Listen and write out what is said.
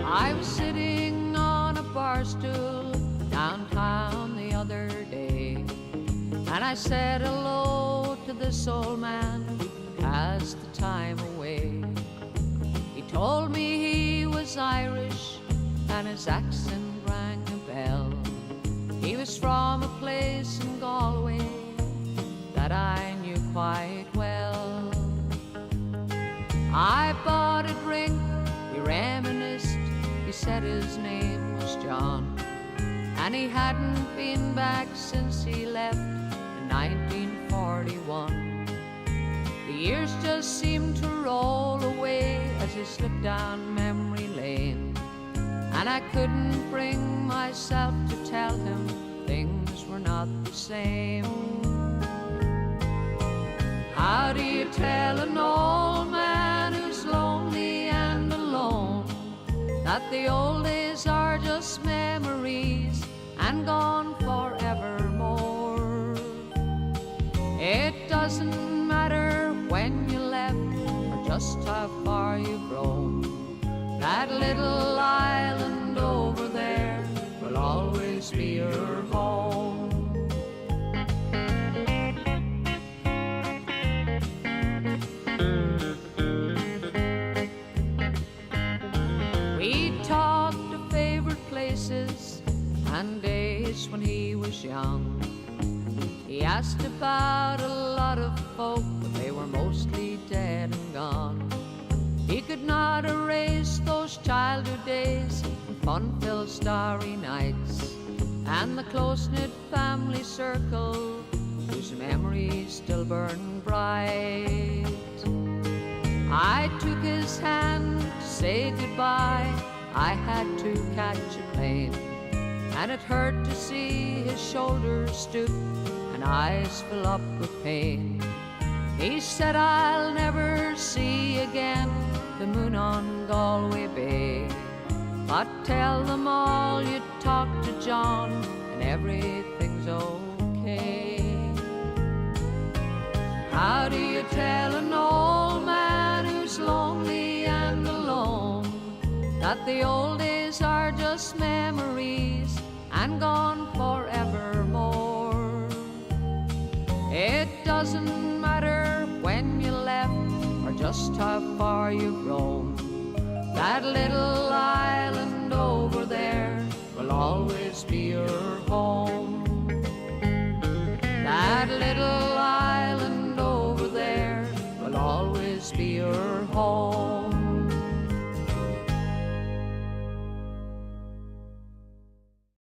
I was sitting on a bar stool downtown the other day, and I said hello to this old man who passed the time away. He told me he was Irish and his accent rang a bell. He was from a place in Galway that I knew quite well. I bought a drink, we reminisced. He said his name was John, and he hadn't been back since he left in 1941. The years just seemed to roll away as he slipped down memory lane, and I couldn't bring myself to tell him things were not the same. How do you tell an old man who's lonely and alone that the old days are just memories and gone forevermore? It doesn't matter when you left or just how far you've grown. That little island over there will always be your home. We talked of favorite places and days when he was young. He asked about a lot of folk, but they were mostly dead and gone. He could not erase those childhood days and fun-filled starry nights, and the close-knit family circle whose memories still burn bright. I took his hand to say goodbye. I had to catch a plane, and it hurt to see his shoulders stoop and eyes fill up with pain. He said, I'll never see again the moon on Galway Bay, but tell them all you talked to John and everything's okay. How do you tell an old man who's lonely and alone that the old days are just memories and gone forevermore? It doesn't matter when you left or just how far you've grown. That little island over there will always be your home. That little island over there will always be your home.